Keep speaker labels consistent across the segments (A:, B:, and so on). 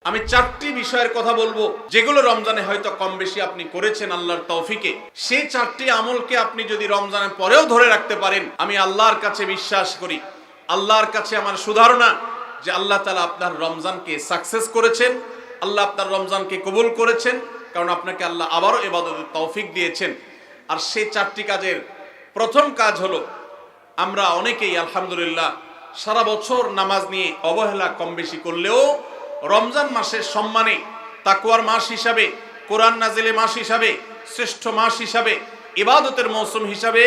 A: আমি 4টি বিষয়ের কথা বলবো যেগুলো রমজানে হয়তো কম বেশি আপনি করেছেন আল্লাহর তৌফিকে। সেই 4টি আমলকে আপনি যদি রমজানের পরেও ধরে রাখতে পারেন, আমি আল্লাহর কাছে বিশ্বাস করি, আল্লাহর কাছে আমার সুধারণা যে আল্লাহ তাআলা আপনার রমজানকে সাকসেস করেছেন, আল্লাহ আপনার রমজানকে কবুল করেছেন, কারণ আপনাকে আল্লাহ আবারও ইবাদতের তৌফিক দিয়েছেন। আর সেই 4টি কাজের প্রথম কাজ হলো, আমরা অনেকেই আলহামদুলিল্লাহ সারা বছর নামাজ নিয়ে অবহেলা কম বেশি করলেও রমজান মাসের সম্মানে, তাকওয়ার মাস হিসাবে, কোরআন নাজিলের মাস হিসাবে, শ্রেষ্ঠ মাস হিসাবে, ইবাদতের মৌসুম হিসাবে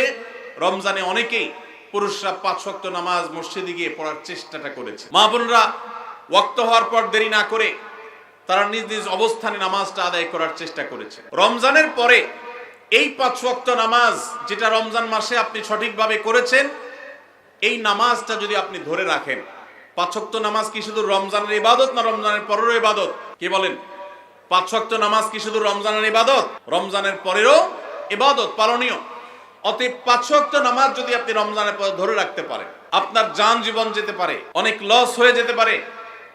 A: রমজানে অনেকেই পুরুষরা 5 ওয়াক্ত নামাজ মসজিদে গিয়ে পড়ার চেষ্টাটা করেছে। মা বোনরা ওয়াক্ত হওয়ার পর দেরি না করে তারা নিজ নিজ অবস্থানে নামাজটা আদায় করার চেষ্টা করেছে। রমজানের পরে এই 5 ওয়াক্ত নামাজ যেটা রমজান মাসে আপনি সঠিকভাবে করেছেন, এই নামাজটা যদি আপনি ধরে রাখেন, 5 ওয়াক্ত নামাজ কি শুধু রমজানের ইবাদত না রমজানের পরেরও ইবাদত? কি বলেন? 5 ওয়াক্ত নামাজ কি শুধু রমজানের ইবাদত? রমজানের পরেরও ইবাদত, পালনীয়। অতএব 5 ওয়াক্ত নামাজ যদি আপনি রমজানের পরে ধরে রাখতে পারেন, আপনার জান জীবন যেতে পারে, অনেক লস হয়ে যেতে পারে,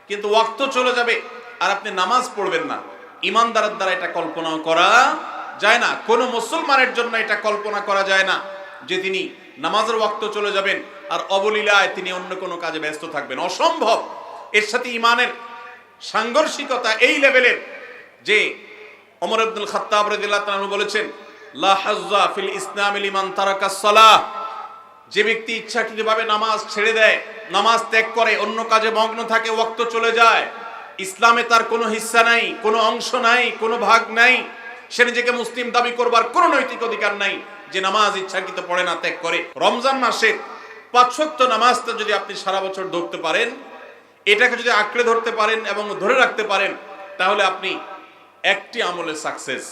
A: কিন্তু ওয়াক্ত চলে যাবে আর আপনি নামাজ পড়বেন না। ইমানদারের দ্বারা এটা কল্পনা করা যায় না। কোন মুসলমানের জন্য এটা কল্পনা করা যায় না যে তিনি নামাজের ওয়াক্ত চলে যাবেন আর অবলীলায় তিনি অন্য কোনো কাজে ব্যস্ত থাকবেন। অসম্ভব। এর সাথে ইমানের সাংঘর্ষিকতা এই লেভেলের যে ওমর ইবনুল খাত্তাব রাদিয়াল্লাহু তাআলা বলেছেন, লা হাজ্জা ফিল ইসলাম লিমান তারাকাস সালাহ। যে ব্যক্তি ইচ্ছাকৃতভাবে নামাজ ছেড়ে দেয়, নামাজ ত্যাগ করে, অন্য কাজে মগ্ন থাকে, ওয়াক্ত চলে যায়, ইসলামে তার কোনো হিস্সা নাই, কোনো অংশ নাই, কোনো ভাগ নাই। সে নিজেকে মুসলিম দাবি করবার কোনো নৈতিক অধিকার নাই যে নামাজ ইচ্ছাকৃত পড়ে না, ত্যাগ করে। রমজান মাসে 5 ওয়াক্ত নামাজটা যদি আপনি সারা বছর ধরতে পারেন, এটাকে যদি আঁকড়ে ধরতে পারেন এবং ধরে রাখতে পারেন, তাহলে আপনি একটি আমলে সাকসেস।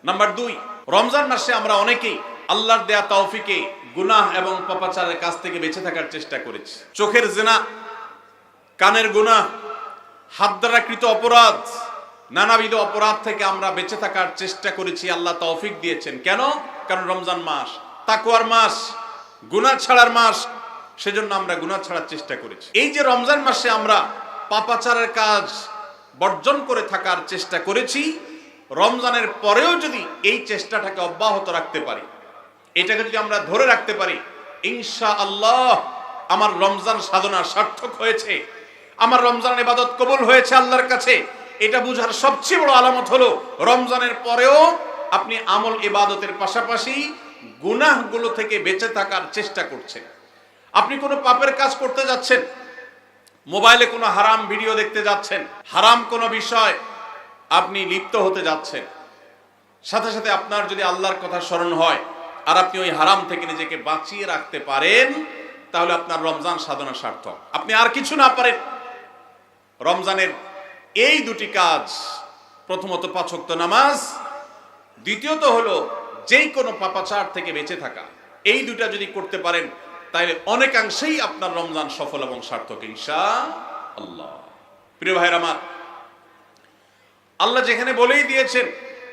A: নাম্বার 2, রমজান মাসে আমরা অনেকেই আল্লাহর দেয়া তৌফিকে গুনাহ এবং পাপাচারের কাছ থেকে বেঁচে থাকার চেষ্টা করেছি। চোখের জিনা, কানের গুনাহ, হাত দ্বারা কৃত অপরাধ, নানাবিধ অপরাধ থেকে আমরা বেঁচে থাকার চেষ্টা করেছি। আল্লাহ তৌফিক দিয়েছেন। কেন? কারণ রমজান মাস তাকওয়ার মাস, গুনাহ ছাড়ার মাস, সেজন্য আমরা গুনাহ ছাড়ার চেষ্টা করেছি। এই যে রমজান মাসে আমরা পাপাচারের কাজ বর্জন করে থাকার চেষ্টা করেছি, রমজানের পরেও যদি এই চেষ্টাটাকে অব্যাহত রাখতে পারি, এটাকে যদি আমরা ধরে রাখতে পারি, ইনশাআল্লাহ আমার রমজান সাধনা সার্থক হয়েছে, আমার রমজান ইবাদত কবুল হয়েছে আল্লাহর কাছে। এটা বুঝার সবচেয়ে বড় আলামত হলো রমজানের পরেও আপনি আমল ইবাদতের পাশাপাশি গুনাহগুলো থেকে বেঁচে থাকার চেষ্টা করছেন। আপনি কোনো পাপের কাজ করতে যাচ্ছেন, মোবাইলে কোনো হারাম ভিডিও দেখতে যাচ্ছেন, হারাম কোনো বিষয় আপনি লিপ্ত হতে যাচ্ছেন, সাথে সাথে আপনার যদি আল্লাহর কথা স্মরণ হয় আর আপনি ওই হারাম থেকে নিজেকে বাঁচিয়ে রাখতে পারেন, তাহলে আপনার রমজান সাধনা সার্থক। আপনি আর কিছু না পারেন, রমজানের এই 2টি কাজ, প্রথমত 5 ওয়াক্ত নামাজ, দ্বিতীয়ত হলো যেই কোনো পাপাচার থেকে বেঁচে থাকা, এই 2টা যদি করতে পারেন তাহলে অনেকাংশেই আপনার রমজান সফল এবং সার্থক ইনশাআল্লাহ। প্রিয় ভাইরা আমার, আল্লাহ যেখানে বলেই দিয়েছেন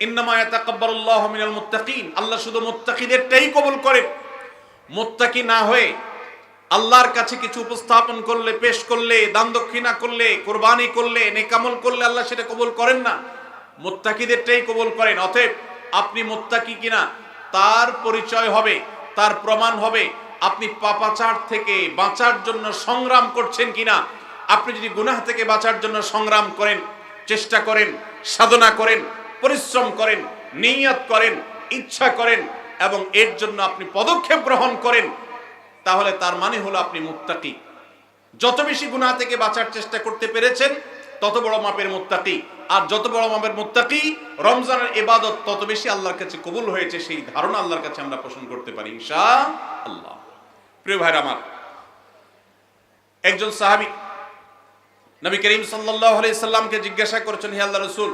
A: ইন্নামা ইয়াতাকাব্বালুল্লাহু মিনাল মুত্তাকিন, আল্লাহ শুধু মুত্তাকিদেরটাই কবুল করেন। মুত্তাকি না হয়ে আল্লাহর কাছে কিছু উপস্থাপন করলে, পেশ করলে, দান দক্ষিণা করলে, কুরবানি করলে, নেক আমল করলে আল্লাহ সেটা কবুল করেন না, মুত্তাকিদেরটাই কবুল করেন। অতএব আপনি মুত্তাকি কিনা তার পরিচয় হবে, তার প্রমাণ হবে আপনি পাপাচার থেকে বাঁচার জন্য সংগ্রাম করছেন কিনা। আপনি যদি গুনাহ থেকে বাঁচার জন্য সংগ্রাম করেন, চেষ্টা করেন, সাধনা করেন, পরিশ্রম করেন, নিয়ত করেন, ইচ্ছা করেন এবং এর জন্য আপনি পদক্ষেপ গ্রহণ করেন, তাহলে তার মানে হলো আপনি মুত্তাকি। যত বেশি গুনাহ থেকে বাঁচার চেষ্টা করতে পেরেছেন তত বড় মাপের মুত্তাকি। আর যত বড় মাপের মুত্তাকি, রমজানের ইবাদত তত বেশি আল্লাহর কাছে কবুল হয়েছে, সেই ধারণা আল্লাহর কাছে আমরা পোষণ করতে পারি ইনশাআল্লাহ। প্রিয় ভাইরা আমার, একজন সাহাবী নবী করিম সাল্লাল্লাহু আলাইহি সাল্লামকে জিজ্ঞাসা করেছেন, হে আল্লাহর রাসূল,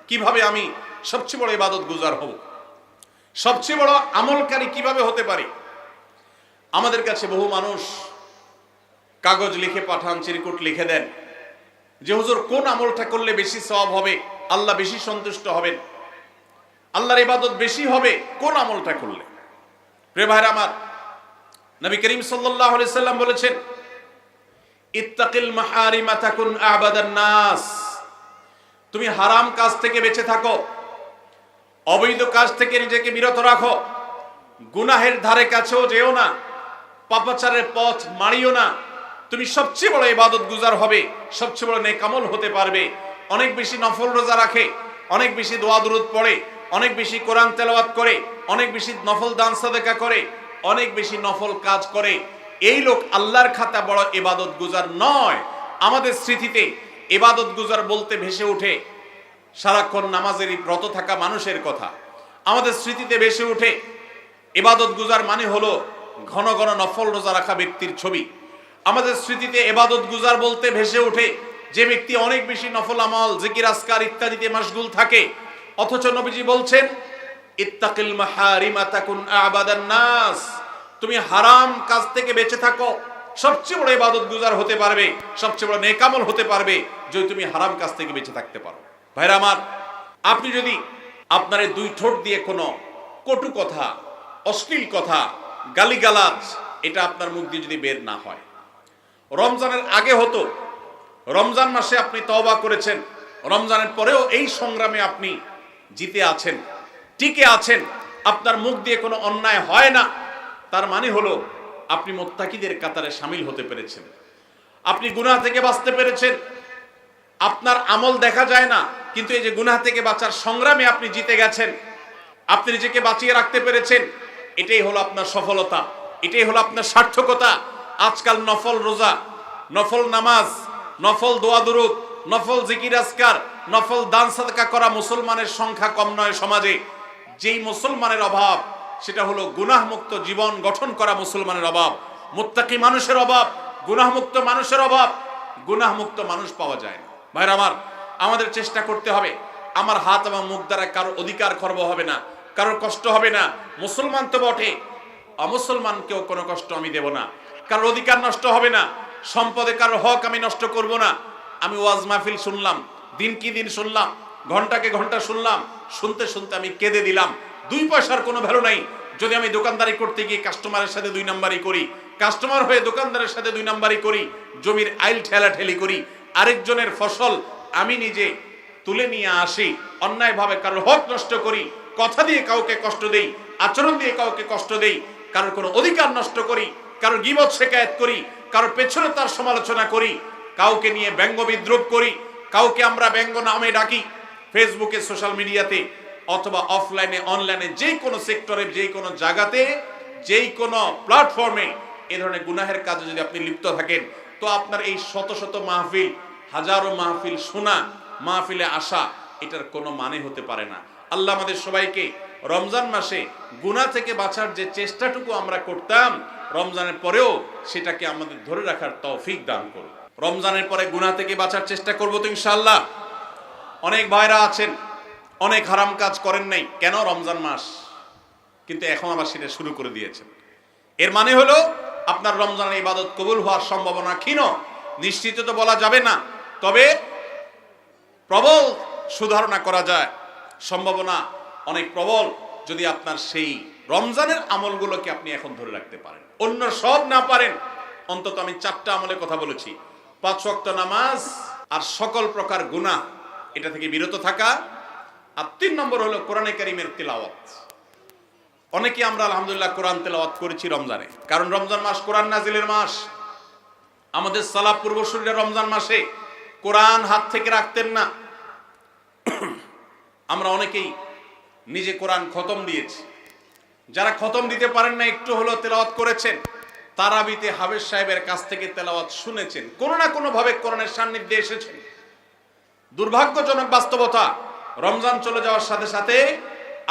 A: কিভাবে আমি সবচেয়ে বড় ইবাদত গুজার হব, সবচেয়ে বড় আমলকারী কিভাবে হতে পারি? আমাদের কাছে বহু মানুষ কাগজ লিখে পাঠান, চিরকুট লিখে দেন যে হুজুর কোন আমলটা করলে বেশি সওয়াব হবে, আল্লাহ বেশি সন্তুষ্ট হবেন, আল্লাহর ইবাদত বেশি হবে কোন আমলটা করলে। প্রিয় ভাইরা আমার, নবী করিম সাল্লাল্লাহু আলাইহি সাল্লাম বলেছেন, ইত্তাকিল মাহারিমা তাকুন আবাদান নাস। তুমি হারাম কাজ থেকে বেঁচে থাকো, অবৈধ কাজ থেকে নিজেকে বিরত রাখো, গুনাহের ধারে কাছেও যেও না, পাপাচারের পথ মারিও না। তুমি সবচেয়ে বড় ইবাদত গুজার হবে, সবচেয়ে বড় নেক আমল হতে পারবে। অনেক বেশি নফল রোজা রাখে, অনেক বেশি দোয়া দুরূদ পড়ে, অনেক বেশি কোরআন তেলাওয়াত করে, অনেক বেশি নফল দান সাদেকা করে, অনেক বেশি নফল কাজ করে, এই লোক আল্লাহর খাতা বড় ইবাদত গুজার নয়। আমাদের স্মৃতিতে ইবাদত গুজার বলতে ভেসে ওঠে সারাক্ষণ নামাজেরই ব্রত থাকা মানুষের কথা। আমাদের স্মৃতিতে ভেসে ওঠে ইবাদত গুজার মানে হলো ঘন ঘন নফল রোজা রাখা ব্যক্তির ছবি। আমাদের স্মৃতিতে ইবাদত গুজার বলতে ভেসে ওঠে যে ব্যক্তি অনেক বেশি নফল আমল, জিকির আজকার ইত্যাদিতে মাশগুল থাকে। অথচ নবীজি বলছেন, ইত্তাকিল মাহারিমা তাকুন আবাদান নাস, তুমি হারাম কাজ থেকে বেঁচে থাকো, সবচেয়ে বড় ইবাদত গুজার হতে পারবে, সবচেয়ে বড় নেক আমল হতে পারবে যদি তুমি হারাম কাজ থেকে বেঁচে থাকতে পারো। ভাইরা আমার, আপনি যদি আপনার এই দুই ঠোঁট দিয়ে কোনো কটু কথা, অশ্লীল কথা, গালিগালাজ এটা আপনার মুখ দিয়ে যদি বের না হয়, রমজানের আগে হতো, রমজান মাসে আপনি তওবা করেছেন, রমজানের পরেও এই সংগ্রামে আপনি জিতে আছেন, টিকে আছেন, আপনার মুখ দিয়ে কোনো অন্যায় হয় না, তার মানে হলো আপনি মুত্তাকিদের কাতারে শামিল হতে পেরেছেন, আপনি গুনাহ থেকে বাঁচতে পেরেছেন। আপনার আমল দেখা যায় না, কিন্তু এই যে গুনাহ থেকে বাঁচার সংগ্রামে আপনি জিতে গেছেন, আপনি নিজেকে বাঁচিয়ে রাখতে পেরেছেন, এটাই হলো আপনার সফলতা, এটাই হলো আপনার সার্থকতা। আজকাল নফল রোজা, নফল নামাজ, নফল দোয়া দুরূদ, নফল জিকির আজকার, নফল দান সাদকা করা মুসলমানের সংখ্যা কম নয় সমাজে। যেই মুসলমানের অভাব সেটা হলো গুনাহমুক্ত জীবন গঠন করা মুসলমানের অভাব, মুত্তাকি মানুষের অভাব, গুনাহমুক্ত মানুষের অভাব। গুনাহমুক্ত মানুষ পাওয়া যায় না। ভাইরা আমার, আমাদের চেষ্টা করতে হবে আমার হাত এবং মুখ দ্বারা কারোর অধিকার খর্ব হবে না, কারোর কষ্ট হবে না। মুসলমান তো বটে, অমুসলমানকেও কোনো কষ্ট আমি দেব না, কারোর অধিকার নষ্ট হবে না, সম্পদে কারোর হক আমি নষ্ট করব না। আমি ওয়াজ মাহফিল শুনলাম, দিন কি দিন শুনলাম, ঘন্টাকে ঘন্টা শুনলাম, শুনতে শুনতে আমি কেঁদে দিলাম। 2 পয়সার কোনো ভ্যালু নাই যদি আমি দোকানদারি করতে গিয়ে কাস্টমারের সাথে 2 নাম্বারি করি, কাস্টমার হয়ে দোকানদারের সাথে 2 নাম্বারি করি, জমির আইল ঠেলাঠেলি করি, আরেকজনের ফসল আমি নিজে তুলে নিয়ে আসি, অন্যায়ভাবে কারোর হক নষ্ট করি, কথা দিয়ে কাউকে কষ্ট দেই, আচরণ দিয়ে কাউকে কষ্ট দেই, কারোর কোনো অধিকার নষ্ট করি, কারোর গীবত শিকায়েত করি, কারোর পেছনে তার সমালোচনা করি, কাউকে নিয়ে ব্যঙ্গ বিদ্রুপ করি, কাউকে আমরা ব্যঙ্গ নামে ডাকি, ফেসবুকে, সোশ্যাল মিডিয়াতে অথবা অফলাইনে অনলাইনে যে কোনো সেক্টরে, যে কোনো জায়গাতে, যেই কোনো প্ল্যাটফর্মে এ ধরনের গুনাহের কাজে যদি আপনি লিপ্ত থাকেন, তো আপনার এই শত শত মাহফিল, হাজারো মাহফিল শোনা, মাহফিলে আসা, এটার কোনো মানে হতে পারে না। আল্লাহ আমাদের সবাইকে রমজান মাসে গুনাহ থেকে বাঁচার যে চেষ্টাটুকু আমরা করতাম, রমজানের পরেও সেটাকে আমাদের ধরে রাখার তৌফিক দান করুন। রমজানের পরে গুনাহ থেকে বাঁচার চেষ্টা করব তো ইনশাআল্লাহ। অনেক ভাইরা আছেন অনেক হারাম কাজ করেন নাই, কেন? রমজান মাস, কিন্তু এখন আবার সেটা শুরু করে দিয়েছেন। এর মানে হলো আপনার রমজানের ইবাদত কবুল হওয়ার সম্ভাবনা ক্ষীণ, নিশ্চিত তো বলা যাবে না, তবে প্রবল সুধারণা করা যায়, সম্ভাবনা অনেক প্রবল যদি আপনার সেই রমজানের আমলগুলোকে আপনি এখন ধরে রাখতে পারেন। অন্য সব না পারেন, অন্তত আমি 4টা আমলের কথা বলেছি, 5 ওয়াক্ত নামাজ আর সকল প্রকার গুনাহ এটা থেকে বিরত থাকা, আর 3 নম্বর হলো কোরআনে কারীমের তিলাওয়াত। অনেকে আমরা আলহামদুলিল্লাহ কোরআন তেলাওয়াত করেছি রমজানে, কারণ রমজান মাস কোরআন নাজিলের মাস। আমাদের সালাফ পূর্বসূরীরা রমজান মাসে কোরআন হাত থেকে রাখতেন না। আমরা অনেকেই নিজে কোরআন খতম দিয়েছি, যারা খতম দিতে পারেন না একটু হলো তেলাওয়াত করেছেন, তারাবিতে হাফেজ সাহেবের কাছ থেকে তেলাওয়াত শুনেছেন, কোনো না কোনো ভাবে কোরআনের সান্নিধ্যে এসেছেন। দুর্ভাগ্যজনক বাস্তবতা, রমজান চলে যাওয়ার সাথে সাথে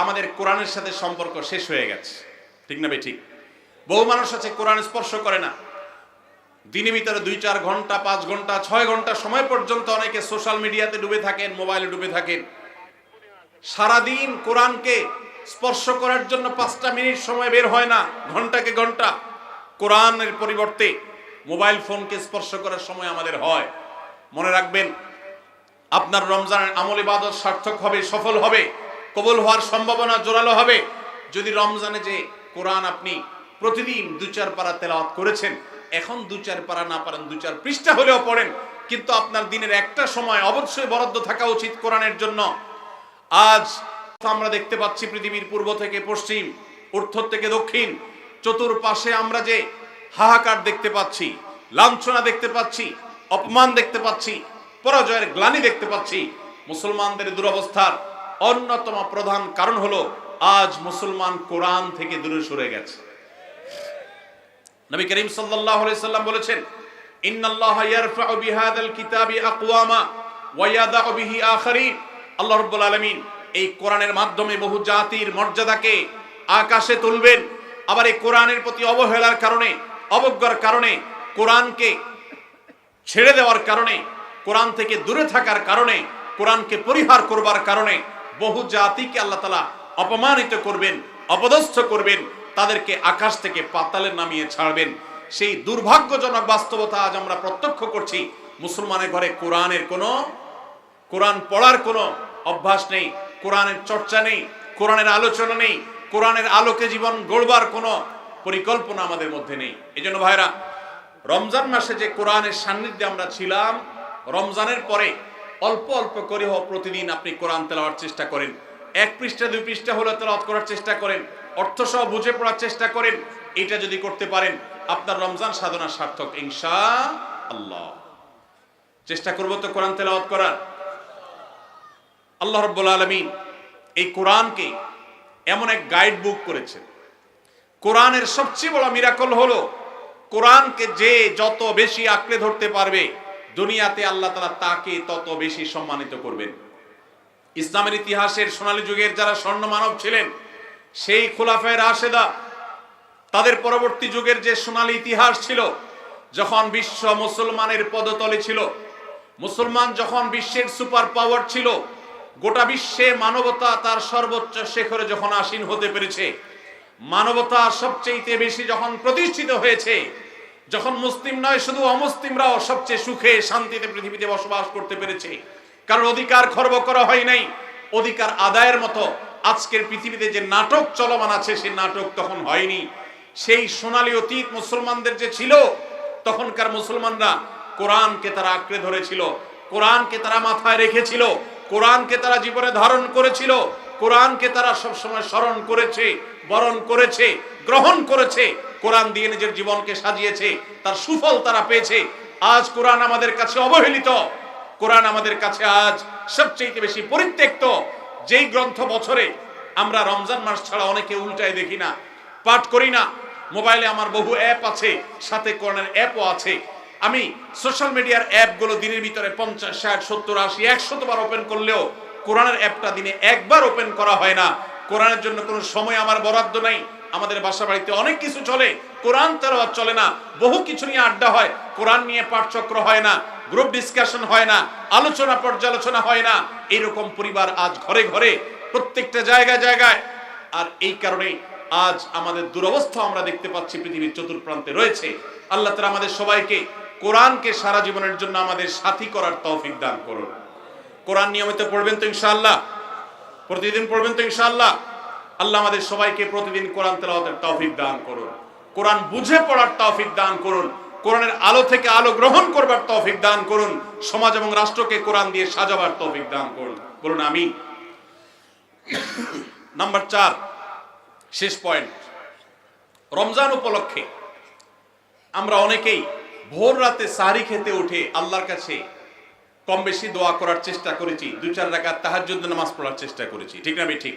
A: আমাদের কোরআনের সাথে সম্পর্ক শেষ হয়ে গেছে, ঠিক না ঠিক? বহু মানুষ আছে কোরআন স্পর্শ করে না, দিনের ভিতরে 2-4 ঘন্টা, 5 ঘন্টা, 6 ঘন্টা সময় পর্যন্ত অনেকে সোশ্যাল মিডিয়াতে ডুবে থাকেন, মোবাইলে ডুবে থাকেন। সারাদিন কোরআনকে স্পর্শ করার জন্য 5টা মিনিট সময় বের হয় না, ঘন্টাকে ঘন্টা কোরআনের পরিবর্তে মোবাইল ফোনকে স্পর্শ করার সময় আমাদের হয়। মনে রাখবেন, আপনার রমজানের আমল ইবাদত সার্থক হবে, সফল হবে, কবুল হওয়ার সম্ভাবনা জোরালো হবে যদি রমজানে যে কোরআন আপনি প্রতিদিন 2-4 পারা তেলাওয়াত করেছেন, এখন 2-4 পারা না পারেন 2-4 পৃষ্ঠা হলেও পড়েন, কিন্তু আপনার দিনের একটা সময় অবশ্যই বরাদ্দ থাকা উচিত কোরআনের জন্য। আজ আমরা দেখতে পাচ্ছি পৃথিবীর পূর্ব থেকে পশ্চিম, উত্তর থেকে দক্ষিণ, চতুর্পাশে আমরা যে হাহাকার দেখতে পাচ্ছি, লাঞ্ছনা দেখতে পাচ্ছি, অপমান দেখতে পাচ্ছি, পরাজয়ের গ্লানি দেখতে পাচ্ছি। মুসলমানদের দুরবস্থার অন্যতম প্রধান কারণ হলো আজ মুসলমান কোরআন থেকে দূরে সরে গেছে। নবী করিম সাল্লাল্লাহু আলাইহি সাল্লাম বলেছেন, ইন্নাল্লাহা ইয়ারফাউ বিহাদাল কিতাবি আকওয়ামা ওয়া ইয়াদাউ বিহি আখারিন। আল্লাহ রাব্বুল আলামিন এই কোরআনের মাধ্যমে বহু জাতির মর্যাদাকে আকাশে তুলবেন। আবার এই কোরআনের প্রতি অবহেলার কারণে, অবজ্ঞার কারণে, কোরআনকে ছেড়ে দেওয়ার কারণে, কোরআন থেকে দূরে থাকার কারণে, কোরআনকে পরিহার করবার কারণে বহু জাতিকে আল্লাহ তাআলা অপমানিত করবেন, অপদস্থ করবেন, তাদেরকে আকাশ থেকে পাতালে নামিয়ে ছাড়বেন। সেই দুর্ভাগ্যজনক বাস্তবতা আজ আমরা প্রত্যক্ষ করছি। মুসলমানের ঘরে কোরআন পড়ার কোনো অভ্যাস নেই, কোরআনের চর্চা নেই, কোরআনের আলোচনা নেই, কোরআনের আলোকে জীবন গড়বার কোনো পরিকল্পনা আমাদের মধ্যে নেই। এজন্য ভাইরা, রমজান মাসে যে কোরআনের সান্নিধ্যে আমরা ছিলাম, রমজানের পরে অল্প অল্প করে হোক প্রতিদিন আপনি কোরআন তেলাওয়ার চেষ্টা করেন। 1 পৃষ্ঠা 2 পৃষ্ঠা হলে তেলাওয়াত করার চেষ্টা করেন, অর্থ সহ বুঝে পড়ার চেষ্টা করেন। এটা যদি করতে পারেন আপনার রমজান সাধনা সার্থক ইনশাআল্লাহ। চেষ্টা করব তো কোরআন তেলাওয়াত করার। আল্লাহ রাব্বুল আলামিন এই কোরআনকে এমন এক গাইড বুক করেছেন। কোরআনের সবচেয়ে বড় মিরাকল হলো কোরআনকে যে যত বেশি আঁকড়ে ধরতে পারবে দুনিয়াতে আল্লাহ তাআলা তাকে তত বেশি সম্মানিত করবেন। ইসলামের ইতিহাসের সোনালী যুগের যারা স্বর্ণ মানব ছিলেন, সেই খুলাফায়ে রাশেদা, তাদের পরবর্তী যুগের যে সোনালী ইতিহাস ছিল, যখন বিশ্ব মুসলমানের পদতলে ছিল, মুসলমান যখন বিশ্বের সুপার পাওয়ার ছিল, গোটা বিশ্বে মানবতা তার সর্বোচ্চ শিখরে যখন আসীন হতে পেরেছে, মানবতা সবচেয়ে বেশি যখন প্রতিষ্ঠিত হয়েছে, যখন মুসলিম নয় শুধু অমুসলিমরাও সবচেয়ে সুখে শান্তিতে পৃথিবীতে বসবাস করতে পেরেছে, কারণ অধিকার খর্ব করা হয় নাই, অধিকার আদায়ের মতো আজকের পৃথিবীতে যে নাটক চলমান আছে সেই নাটক তখন হয়নি। সেই সোনালী অতীত মুসলমানদের যে ছিল, তখনকার মুসলমানরা কোরআনকে তারা আঁকড়ে ধরেছিল, কোরআনকে তারা মাথায় রেখেছিল, কোরআনকে তারা জীবনে ধারণ করেছিল, কোরআনকে তারা সবসময় স্মরণ করেছে, বরণ করেছে, গ্রহণ করেছে, কোরআন দিয়ে নিজের জীবনকে সাজিয়েছে, তার সুফল তারা পেয়েছে। আজ কোরআন আমাদের কাছে অবহেলিত, কোরআন আমাদের কাছে আজ সবচেয়ে বেশি পরিত্যক্ত। যেই গ্রন্থ বছরে আমরা রমজান মাস ছাড়া অনেকে উল্টায় দেখি না, পাঠ করি না। মোবাইলে আমার বহু অ্যাপ আছে, সাথে কোরআনের অ্যাপও আছে। আমি সোশ্যাল মিডিয়ার অ্যাপগুলো দিনের ভিতরে 50, 60, 70, 80, 100 বার ওপেন করলেও কোরআনের অ্যাপটা দিনে একবার ওপেন করা হয় না। কোরআনের জন্য কোনো সময় আমার বরাদ্দ নাই। আমাদের বাসা বাড়িতে অনেক কিছু চলে, কোরআন তেলাওয়াত চলে না। বহু কিছু নিয়ে আড্ডা হয়, কোরআন নিয়ে পাঠচক্র হয় না, গ্রুপ ডিসকাশন হয় না, আলোচনা পর্যালোচনা হয় না। এইরকম পরিবার আজ ঘরে ঘরে, প্রত্যেকটা জায়গায় জায়গায়। আর এই কারণে আজ আমাদের দুরবস্থা আমরা দেখতে পাচ্ছি পৃথিবীর চতুর্প্রান্তে রয়েছে। আল্লাহ তাআলা আমাদের সবাইকে কোরআনকে সারা জীবনের জন্য আমাদের সাথী করার তৌফিক দান করুন। কোরআন নিয়মিত পড়বেন তো ইনশাআল্লাহ? প্রতিদিন পড়বেন তো ইনশাআল্লাহ? আল্লাহ আমাদের সবাইকে প্রতিদিন কোরআন তেলাওয়াতের তৌফিক দান করুন, কোরআন বুঝে পড়ার তৌফিক দান করুন, কোরআনের আলো থেকে আলো গ্রহণ করবার তৌফিক দান করুন, সমাজ এবং রাষ্ট্রকে কোরআন দিয়ে সাজাবার তৌফিক দান করুন। বলুন আমিন। নাম্বার 4, শেষ পয়েন্ট। রমজান উপলক্ষে আমরা অনেকেই ভোর রাতে সাহরি খেতে উঠে আল্লাহর কাছে কম বেশি দোয়া করার চেষ্টা করেছি, 2-4 রাকাত তাহাজ্জুদ নামাজ পড়ার চেষ্টা করেছি, ঠিক না ঠিক?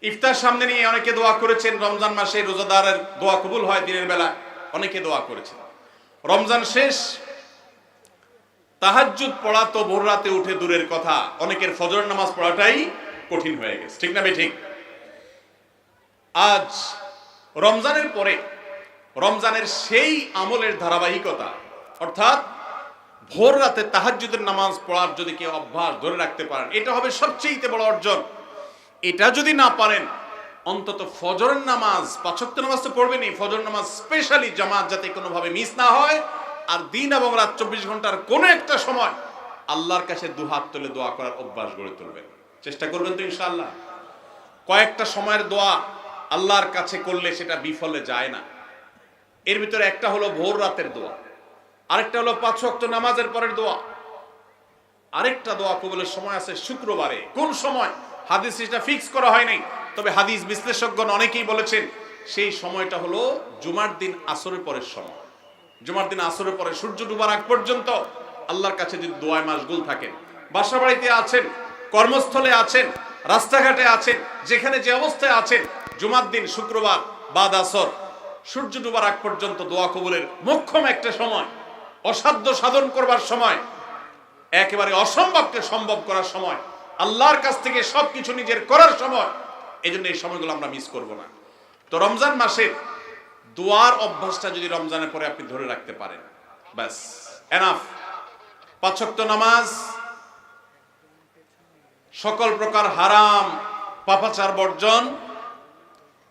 A: ইফতার সামনে নিয়ে অনেকে দোয়া করেছেন। রমজান মাসে রোজাদারের দোয়া কবুল হয় দিনের বেলা, অনেকে দোয়া করেছেন। রমজান শেষ, তাহাজ্জুদ পড়া তো ভোর রাতে উঠে দূরের কথা, অনেকের ফজর নামাজ পড়াটাই কঠিন হয়ে গেছে, ঠিক না ঠিক? আজ রমজানের পরে রমজানের সেই আমলের ধারাবাহিকতা, অর্থাৎ ভোর রাতে তাহাজ্জুদের নামাজ পড়ার যদি কেউ অভ্যাস ধরে রাখতে পারেন, এটা হবে সবচেয়ে বড় অর্জন। এটা যদি না পারেন, অন্তত ফজরের নামাজ, 5 ওয়াক্ত নামাজ তো পড়বেনই, ফজর নামাজ স্পেশালি জামাত যাতে কোনোভাবে মিস না হয়। আর দিন এবং রাত 24 ঘন্টার কোনো একটা সময় আল্লাহর কাছে দুহাত তুলে দোয়া করার অভ্যাস গড়ে তুলবেন। চেষ্টা করবেন তো ইনশাআল্লাহ? কয়েকটা সময়ের দোয়া আল্লাহর কাছে করলে সেটা বিফলে যায় না। এর ভিতরে একটা হলো ভোর রাতের দোয়া। আরেকটা হলো 5 ওয়াক্ত নামাজের পরের দোয়া। আরেকটা দোয়া কবুলের সময় আছে শুক্রবারে। কোন সময় হাদিস এটা ফিক্স করা হয় নাই, তবে হাদিস বিশ্লেষকগণ অনেকেই বলেছেন সেই সময়টা হলো জুমার দিন আসরের পরের সময়। জুমার দিন আসরের পরে সূর্য ডুবার আগ পর্যন্ত আল্লাহর কাছে যদি দোয়ায় মাশগুল থাকেন, বাসা বাড়িতে আছেন, কর্মস্থলে আছেন, রাস্তাঘাটে আছেন, যেখানে যে অবস্থায় আছেন, জুমার দিন শুক্রবার বাদ আসর সূর্য ডুবার আগ পর্যন্ত দোয়া কবুলের মোক্ষম একটা সময়, অসাধ্য সাধন করবার সময়, একেবারে অসম্ভবকে সম্ভব করার সময়, আল্লাহর কাছ থেকে সবকিছু নিজের করার সময়। এই জন্য এই সময়গুলো আমরা মিস করব না। তো রমজান মাসের দোয়ার অভ্যাসটা যদি রমজানের পরে আপনি ধরে রাখতে পারেন, ব্যাস এনাফ। 5 ওয়াক্ত নামাজ, সকল প্রকার হারাম পাপাচার বর্জন,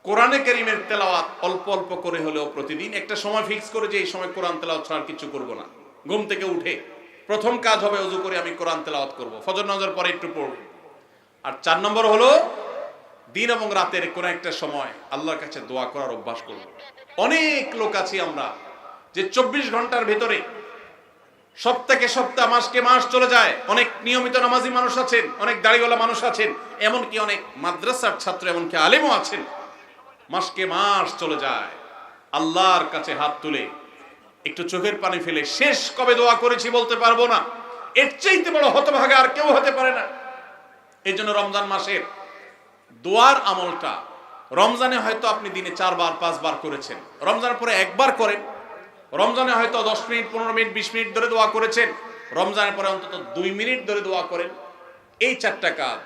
A: কোরআনে কারীমের তেলাওয়াত অল্প অল্প করে হলেও প্রতিদিন একটা সময় ফিক্স করে যে এই সময় কোরআন তেলাওয়াত ছাড়া কিছু করব না। ঘুম থেকে উঠে প্রথম কাজ হবে ওযু করে আমি কোরআন তেলাওয়াত করব, ফজর নামাজের পরে একটু পড়ব। আর 4 নম্বর হলো দিন এবং রাতের কোন একটা সময় আল্লাহর কাছে দোয়া করার অভ্যাস করব। অনেক লোক আছি আমরা যে 24 ঘন্টার ভিতরে সপ্তাহে সপ্তাহ, মাসকে মাস চলে যায়। অনেক নিয়মিত নামাজি মানুষ আছেন, অনেক দাড়িওয়ালা মানুষ আছেন, এমনকি অনেক মাদ্রাসার ছাত্র, এমনকি আলেমও আছেন। মাসকে মাস চলে যায়, আল্লাহর কাছে হাত তুলে একটু চোখের পানি ফেলে শেষ কবে দোয়া করেছি বলতে পারবো না। এর চাইতে বড় হতভাগা আর কেউ হতে পারে না। এই জন্য রমজান মাসের দোয়ার আমলটা, রমজানে হয়তো আপনি দিনে 4 বার 5 বার করেছেন, রমজানের পরে একবার করেন। রমজানে হয়তো 10 মিনিট 15 মিনিট 20 মিনিট ধরে দোয়া করেছেন, রমজানের পরে অন্তত 2 মিনিট ধরে দোয়া করেন। এই 4টা কাজ,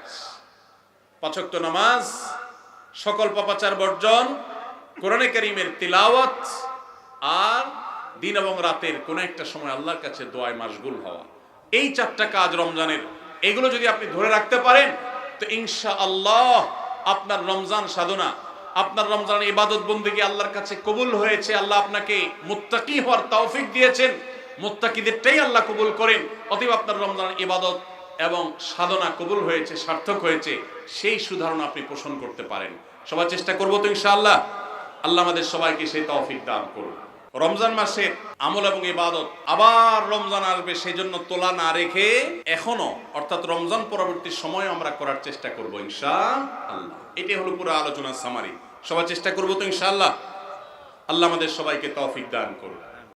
A: 5 ওয়াক্ত নামাজ, সকল পাপাচার বর্জন, কোরআনে কারীমের তিলাওয়াত, আর দিন এবং রাতের কোন একটা সময় আল্লাহর কাছে দোয়ায় মাশগুল হওয়া, এই 4টা কাজ রমজানের, এগুলো যদি আপনি ধরে রাখতে পারেন তো ইনশাআল্লাহ আপনার রমজান সাধনা, আপনার রমজান ইবাদত বন্দেগী আল্লাহর কাছে কবুল হয়েছে। আল্লাহ আপনাকে মুত্তাকি হওয়ার তৌফিক দিয়েছেন, মুত্তাকিদেরটাই আল্লাহ কবুল করেন। অতএব আপনার রমজান ইবাদত এবং সাধনা কবুল হয়েছে, সার্থক হয়েছে, সেই সুধারণা আপনি পোষণ করতে পারেন। সবাই চেষ্টা করবো তো ইনশাআল্লাহ। আল্লাহ আমাদের সবাইকে সেই তৌফিক দান করুন। রমজান মাসের আমল এবং ইবাদত আবার রমজান আসবে, সেই জন্য তোলা না রেখে এখনো, অর্থাৎ রমজান পরবর্তী সময় আমরা করার চেষ্টা করবো ইনশাআল্লাহ। এটাই হলো পুরো আলোচনার সামারি। সবাই চেষ্টা করবো তো ইনশাআল্লাহ। আল্লাহ আমাদের সবাইকে তৌফিক দান করুন।